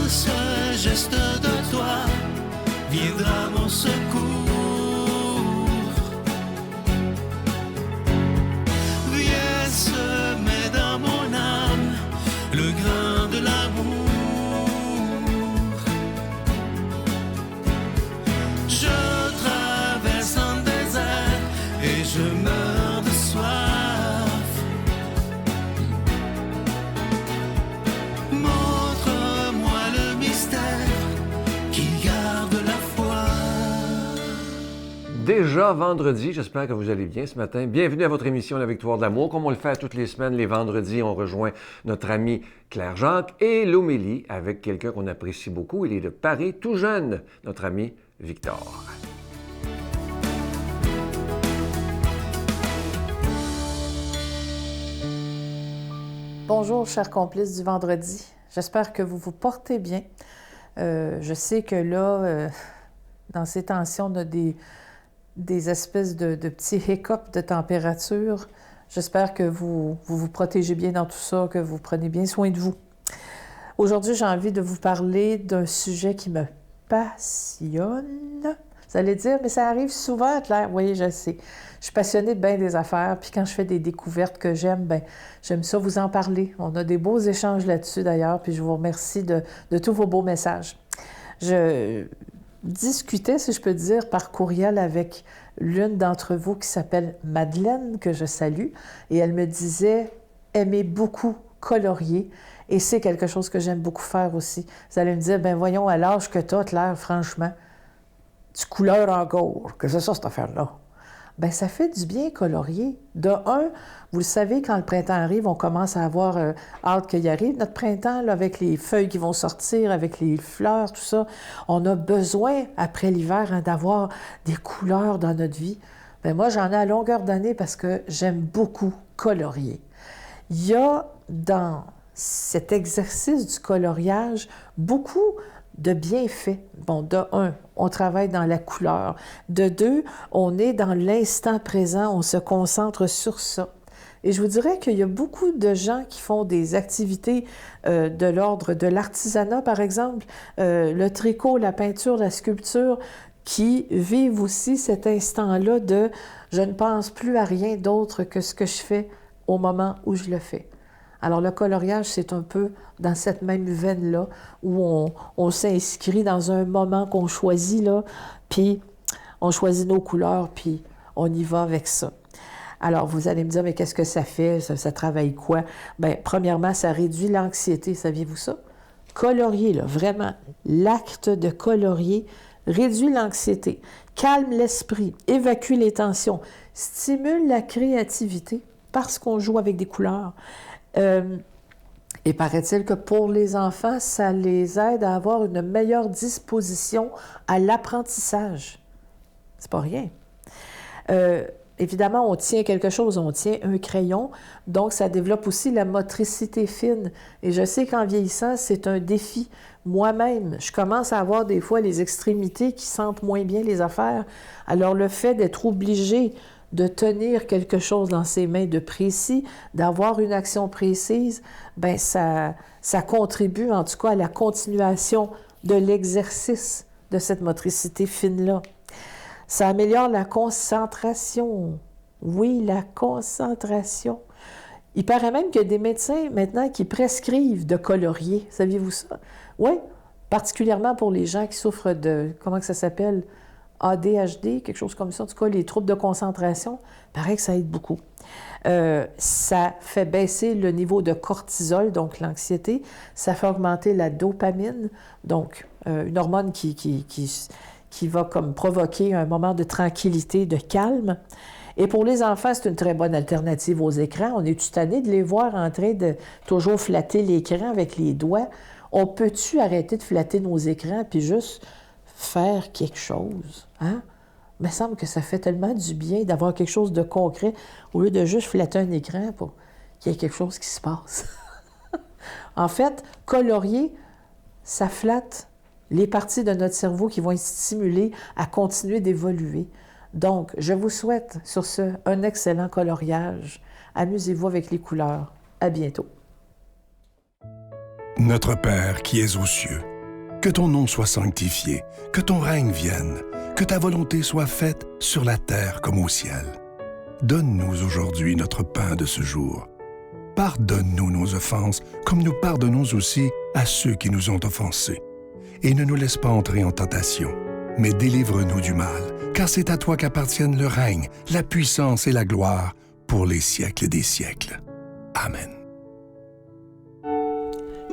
ce geste de toi viendra mon secours. Viens semer dans mon âme le grain de l'amour. Je traverse un désert et je meurs de soif. Montre-moi le mystère qui garde la foi. Déjà vendredi, j'espère que vous allez bien ce matin. Bienvenue à votre émission La Victoire de l'amour. Comme on le fait toutes les semaines, les vendredis, on rejoint notre ami Claire-Jacques et l'homélie avec quelqu'un qu'on apprécie beaucoup. Il est de Paris, tout jeune, notre ami Victor. Bonjour, chers complices du vendredi. J'espère que vous vous portez bien. Je sais que là, dans ces tensions, on a des espèces de petits hiccups de température. J'espère que vous vous protégez bien dans tout ça, que vous prenez bien soin de vous. Aujourd'hui, j'ai envie de vous parler d'un sujet qui me passionne. Vous allez dire, mais ça arrive souvent, Claire. Oui, je sais. Je suis passionnée de bien des affaires, puis quand je fais des découvertes que j'aime, bien, j'aime ça vous en parler. On a des beaux échanges là-dessus, d'ailleurs, puis je vous remercie de tous vos beaux messages. Je discutais, si je peux dire, par courriel avec l'une d'entre vous qui s'appelle Madeleine, que je salue, et elle me disait « Aimez beaucoup colorier ». Et c'est quelque chose que j'aime beaucoup faire aussi. Vous allez me dire, ben voyons, à l'âge que tu as, Claire, franchement, tu couleurs encore. Que c'est ça, cette affaire-là? Bien, ça fait du bien colorier. De un, vous le savez, quand le printemps arrive, on commence à avoir hâte qu'il arrive. Notre printemps, là, avec les feuilles qui vont sortir, avec les fleurs, tout ça, on a besoin, après l'hiver, hein, d'avoir des couleurs dans notre vie. Bien, moi, j'en ai à longueur d'année parce que j'aime beaucoup colorier. Il y a dans cet exercice du coloriage beaucoup de bienfaits. Bon, de un, on travaille dans la couleur. De deux, on est dans l'instant présent, on se concentre sur ça. Et je vous dirais qu'il y a beaucoup de gens qui font des activités de l'ordre de l'artisanat, par exemple, le tricot, la peinture, la sculpture, qui vivent aussi cet instant-là de « je ne pense plus à rien d'autre que ce que je fais au moment où je le fais ». Alors, le coloriage, c'est un peu dans cette même veine-là où on s'inscrit dans un moment qu'on choisit, là, puis on choisit nos couleurs, puis on y va avec ça. Alors, vous allez me dire, mais qu'est-ce que ça fait? Ça travaille quoi? Bien, premièrement, ça réduit l'anxiété, saviez-vous ça? Colorier, là, vraiment, l'acte de colorier réduit l'anxiété, calme l'esprit, évacue les tensions, stimule la créativité parce qu'on joue avec des couleurs. Et paraît-il que pour les enfants, ça les aide à avoir une meilleure disposition à l'apprentissage. C'est pas rien. Évidemment, on tient quelque chose, on tient un crayon, donc ça développe aussi la motricité fine. Et je sais qu'en vieillissant, c'est un défi. Moi-même, je commence à avoir des fois les extrémités qui sentent moins bien les affaires. Alors le fait d'être obligé de tenir quelque chose dans ses mains de précis, d'avoir une action précise, bien, ça contribue en tout cas à la continuation de l'exercice de cette motricité fine-là. Ça améliore la concentration. Oui, la concentration. Il paraît même qu'il y a des médecins maintenant qui prescrivent de colorier. Saviez-vous ça? Oui, particulièrement pour les gens qui souffrent de, comment que ça s'appelle? ADHD, quelque chose comme ça. En tout cas, les troubles de concentration, il paraît que ça aide beaucoup. Ça fait baisser le niveau de cortisol, donc l'anxiété. Ça fait augmenter la dopamine, donc une hormone qui va comme provoquer un moment de tranquillité, de calme. Et pour les enfants, c'est une très bonne alternative aux écrans. On est-tu tanné de les voir en train de toujours flatter l'écran avec les doigts? On peut-tu arrêter de flatter nos écrans puis juste faire quelque chose, hein? Il me semble que ça fait tellement du bien d'avoir quelque chose de concret au lieu de juste flatter un écran pour qu'il y ait quelque chose qui se passe. En fait, colorier, ça flatte les parties de notre cerveau qui vont être stimulées à continuer d'évoluer. Donc, je vous souhaite sur ce un excellent coloriage. Amusez-vous avec les couleurs. À bientôt. Notre Père qui es aux cieux, Que ton nom soit sanctifié, que ton règne vienne, que ta volonté soit faite sur la terre comme au ciel. Donne-nous aujourd'hui notre pain de ce jour. Pardonne-nous nos offenses, comme nous pardonnons aussi à ceux qui nous ont offensés. Et ne nous laisse pas entrer en tentation, mais délivre-nous du mal, car c'est à toi qu'appartiennent le règne, la puissance et la gloire pour les siècles des siècles. Amen.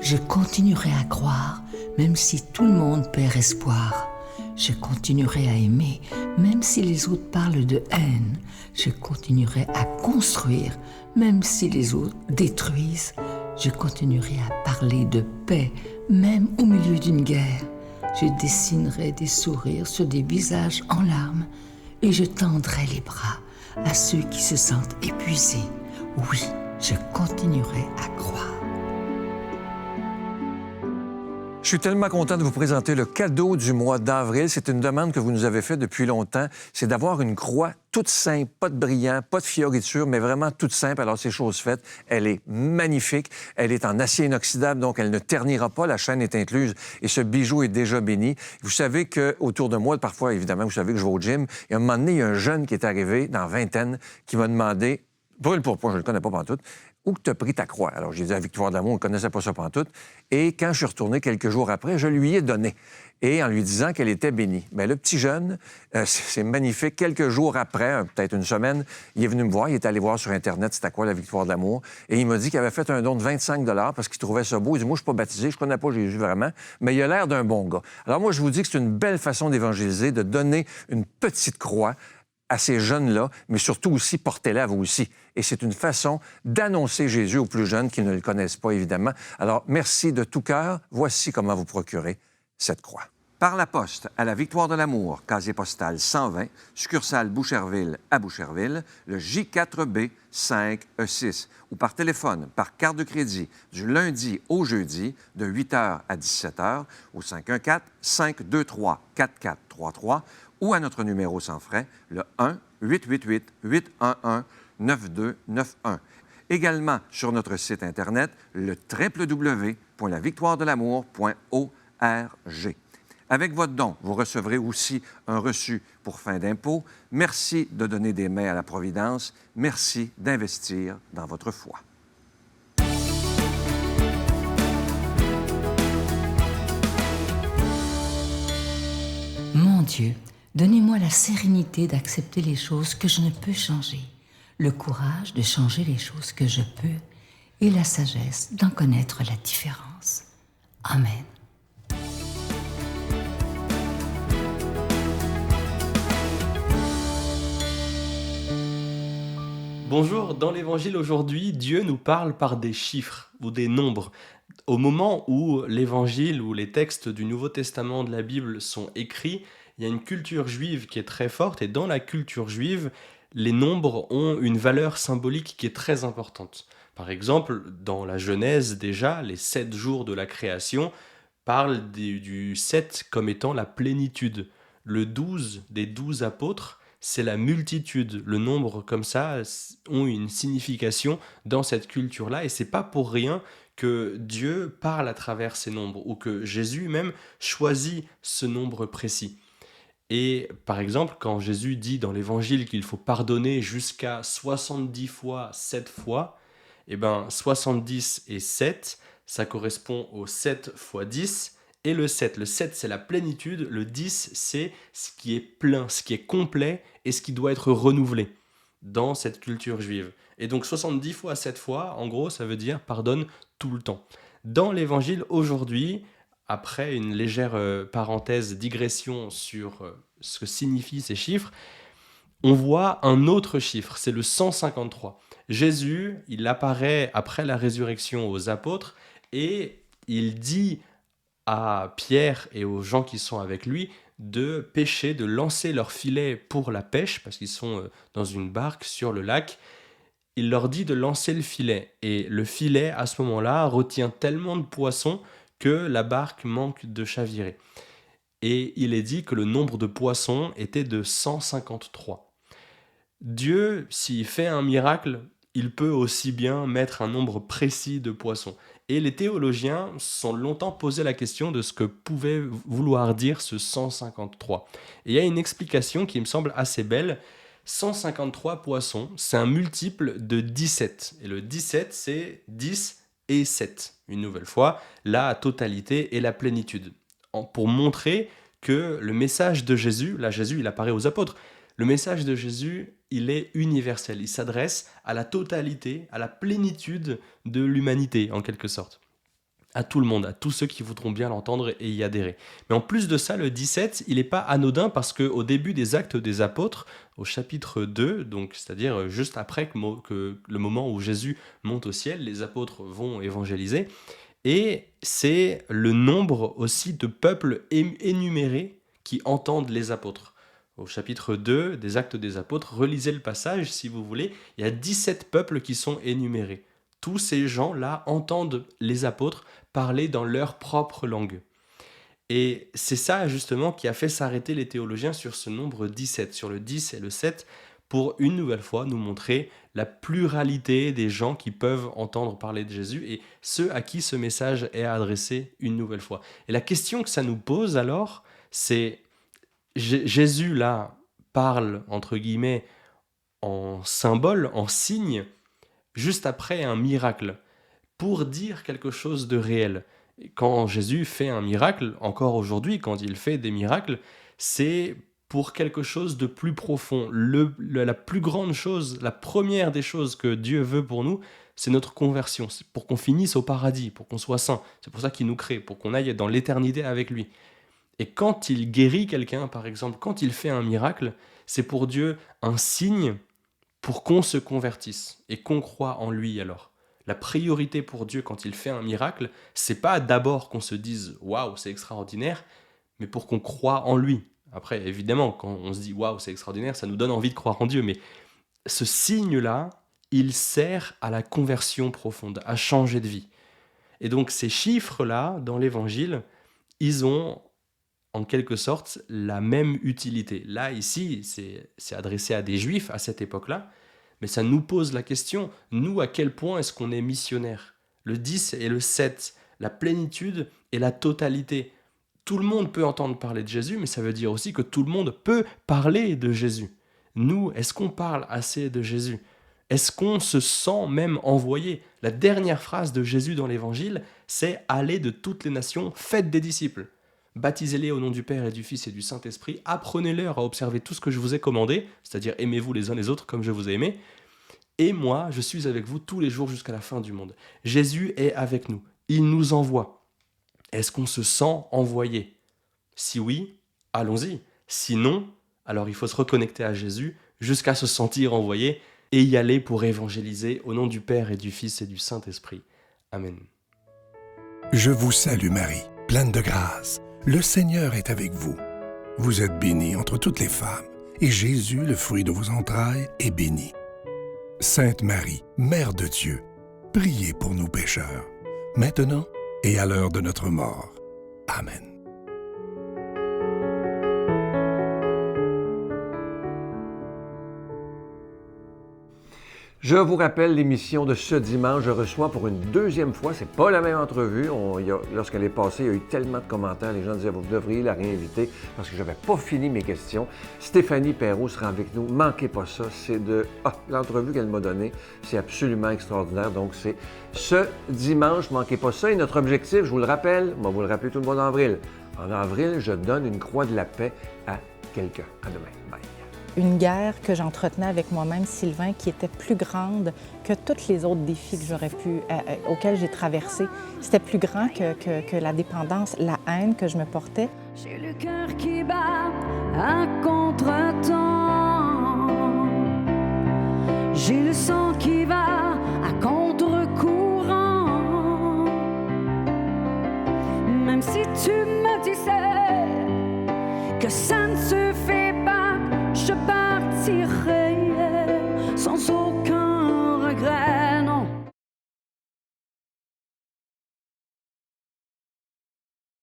Je continuerai à croire, même si tout le monde perd espoir. Je continuerai à aimer, même si les autres parlent de haine. Je continuerai à construire, même si les autres détruisent. Je continuerai à parler de paix, même au milieu d'une guerre. Je dessinerai des sourires sur des visages en larmes et je tendrai les bras à ceux qui se sentent épuisés. Oui, je continuerai à croire. Je suis tellement content de vous présenter le cadeau du mois d'avril. C'est une demande que vous nous avez faite depuis longtemps. C'est d'avoir une croix toute simple, pas de brillant, pas de fioritures, mais vraiment toute simple. Alors, c'est chose faite. Elle est magnifique. Elle est en acier inoxydable, donc elle ne ternira pas. La chaîne est incluse et ce bijou est déjà béni. Vous savez qu'autour de moi, parfois, évidemment, vous savez que je vais au gym. Et à un moment donné, il y a un jeune qui est arrivé, dans la vingtaine, qui m'a demandé, brûle pour point, je ne le connais pas pantoute, où tu as pris ta croix? Alors, j'ai dit à Victoire de l'Amour, on ne connaissait pas ça pantoute. Et quand je suis retourné quelques jours après, je lui ai donné. Et en lui disant qu'elle était bénie. Bien, le petit jeune, c'est magnifique. Quelques jours après, peut-être une semaine, il est venu me voir. Il est allé voir sur Internet c'était quoi la Victoire de l'Amour. Et il m'a dit qu'il avait fait un don de 25 $, parce qu'il trouvait ça beau. Il dit, moi, je ne suis pas baptisé, je ne connais pas Jésus vraiment, mais il a l'air d'un bon gars. Alors moi, je vous dis que c'est une belle façon d'évangéliser, de donner une petite croix à ces jeunes-là, mais surtout aussi, portez-la à vous aussi. Et c'est une façon d'annoncer Jésus aux plus jeunes qui ne le connaissent pas, évidemment. Alors, merci de tout cœur. Voici comment vous procurer cette croix. Par la poste, à la Victoire de l'Amour, casier postal 120, succursale Boucherville à Boucherville, le J4B 5E6, ou par téléphone, par carte de crédit, du lundi au jeudi, de 8h à 17h, au 514-523-4433, ou à notre numéro sans frais, le 1-888-811-9291. Également sur notre site Internet, le www.lavictoiredelamour.org. Avec votre don, vous recevrez aussi un reçu pour fin d'impôt. Merci de donner des mains à la Providence. Merci d'investir dans votre foi. Mon Dieu, donnez-moi la sérénité d'accepter les choses que je ne peux changer, le courage de changer les choses que je peux et la sagesse d'en connaître la différence. Amen. Bonjour, dans l'Évangile aujourd'hui, Dieu nous parle par des chiffres ou des nombres. Au moment où l'Évangile ou les textes du Nouveau Testament de la Bible sont écrits, il y a une culture juive qui est très forte et dans la culture juive, les nombres ont une valeur symbolique qui est très importante. Par exemple, dans la Genèse déjà, les 7 jours de la création parlent du 7 comme étant la plénitude. Le 12 des 12 apôtres, c'est la multitude. Le nombre comme ça ont une signification dans cette culture-là et c'est pas pour rien que Dieu parle à travers ces nombres ou que Jésus même choisit ce nombre précis. Et par exemple, quand Jésus dit dans l'Évangile qu'il faut pardonner jusqu'à 70 fois, 7 fois, eh ben 70 et 7, ça correspond au 7 fois 10 et le 7. Le 7, c'est la plénitude, le 10, c'est ce qui est plein, ce qui est complet et ce qui doit être renouvelé dans cette culture juive. Et donc 70 fois 7 fois, en gros, ça veut dire pardonne tout le temps. Dans l'Évangile aujourd'hui, après une légère parenthèse, digression sur ce que signifient ces chiffres, on voit un autre chiffre, c'est le 153. Jésus, il apparaît après la résurrection aux apôtres et il dit à Pierre et aux gens qui sont avec lui de pêcher, de lancer leur filet pour la pêche, parce qu'ils sont dans une barque sur le lac. Il leur dit de lancer le filet. Et le filet, à ce moment-là, retient tellement de poissons que la barque manque de chavirer. Et il est dit que le nombre de poissons était de 153. Dieu, s'il fait un miracle, il peut aussi bien mettre un nombre précis de poissons. Et les théologiens se sont longtemps posé la question de ce que pouvait vouloir dire ce 153. Et il y a une explication qui me semble assez belle. 153 poissons, c'est un multiple de 17. Et le 17, c'est 10 et 7. Une nouvelle fois, la totalité et la plénitude. Pour montrer que le message de Jésus, là Jésus il apparaît aux apôtres, le message de Jésus il est universel, il s'adresse à la totalité, à la plénitude de l'humanité en quelque sorte. À tout le monde, à tous ceux qui voudront bien l'entendre et y adhérer. Mais en plus de ça, le 17, il n'est pas anodin parce qu'au début des Actes des Apôtres, au chapitre 2, donc c'est-à-dire juste après que le moment où Jésus monte au ciel, les apôtres vont évangéliser, et c'est le nombre aussi de peuples énumérés qui entendent les apôtres. Au chapitre 2 des Actes des Apôtres, relisez le passage si vous voulez, il y a 17 peuples qui sont énumérés. Tous ces gens-là entendent les apôtres parler dans leur propre langue. Et c'est ça justement qui a fait s'arrêter les théologiens sur ce nombre 17, sur le 10 et le 7, pour une nouvelle fois nous montrer la pluralité des gens qui peuvent entendre parler de Jésus et ceux à qui ce message est adressé une nouvelle fois. Et la question que ça nous pose alors, c'est Jésus là parle entre guillemets en symbole, en signe, juste après un miracle, pour dire quelque chose de réel. Quand Jésus fait un miracle, encore aujourd'hui, quand il fait des miracles, c'est pour quelque chose de plus profond. La plus grande chose, la première des choses que Dieu veut pour nous, c'est notre conversion, c'est pour qu'on finisse au paradis, pour qu'on soit saint. C'est pour ça qu'il nous crée, pour qu'on aille dans l'éternité avec lui. Et quand il guérit quelqu'un, par exemple, quand il fait un miracle, c'est pour Dieu un signe pour qu'on se convertisse et qu'on croit en lui alors. La priorité pour Dieu quand il fait un miracle, c'est pas d'abord qu'on se dise « Waouh, c'est extraordinaire », mais pour qu'on croit en lui. Après, évidemment, quand on se dit « Waouh, c'est extraordinaire », ça nous donne envie de croire en Dieu, mais ce signe-là, il sert à la conversion profonde, à changer de vie. Et donc ces chiffres-là, dans l'Évangile, ils ont en quelque sorte la même utilité. Là, ici, c'est adressé à des Juifs à cette époque-là, mais ça nous pose la question, nous, à quel point est-ce qu'on est missionnaire ? Le 10 et le 7, la plénitude et la totalité. Tout le monde peut entendre parler de Jésus, mais ça veut dire aussi que tout le monde peut parler de Jésus. Nous, est-ce qu'on parle assez de Jésus ? Est-ce qu'on se sent même envoyé ? La dernière phrase de Jésus dans l'Évangile, c'est « Allez de toutes les nations, faites des disciples ». Baptisez-les au nom du Père et du Fils et du Saint-Esprit, apprenez-leur à observer tout ce que je vous ai commandé, c'est-à-dire aimez-vous les uns les autres comme je vous ai aimé, et moi, je suis avec vous tous les jours jusqu'à la fin du monde. Jésus est avec nous, il nous envoie. Est-ce qu'on se sent envoyé ? Si oui, allons-y. Sinon, alors il faut se reconnecter à Jésus jusqu'à se sentir envoyé et y aller pour évangéliser au nom du Père et du Fils et du Saint-Esprit. Amen. Je vous salue Marie, pleine de grâce. Le Seigneur est avec vous. Vous êtes bénie entre toutes les femmes, et Jésus, le fruit de vos entrailles, est béni. Sainte Marie, Mère de Dieu, priez pour nous pécheurs, maintenant et à l'heure de notre mort. Amen. Je vous rappelle l'émission de ce dimanche. Je reçois pour une deuxième fois, c'est pas la même entrevue. Lorsqu'elle est passée, il y a eu tellement de commentaires. Les gens disaient, vous devriez la réinviter parce que je n'avais pas fini mes questions. Stéphanie Perrault sera avec nous. Manquez pas ça. C'est l'entrevue qu'elle m'a donnée. C'est absolument extraordinaire. Donc, c'est ce dimanche. Manquez pas ça. Et notre objectif, je vous le rappelle, moi, vous le rappelez tout le mois d'avril. En avril, je donne une croix de la paix à quelqu'un. À demain. Bye. Une guerre que j'entretenais avec moi-même, Sylvain, qui était plus grande que tous les autres défis que auxquels j'ai traversé. C'était plus grand que la dépendance, la haine que je me portais. J'ai le cœur qui bat à contre-temps. J'ai le sang qui va à contre-courant. Même si tu me disais que ça ne se fait pas, je partirai.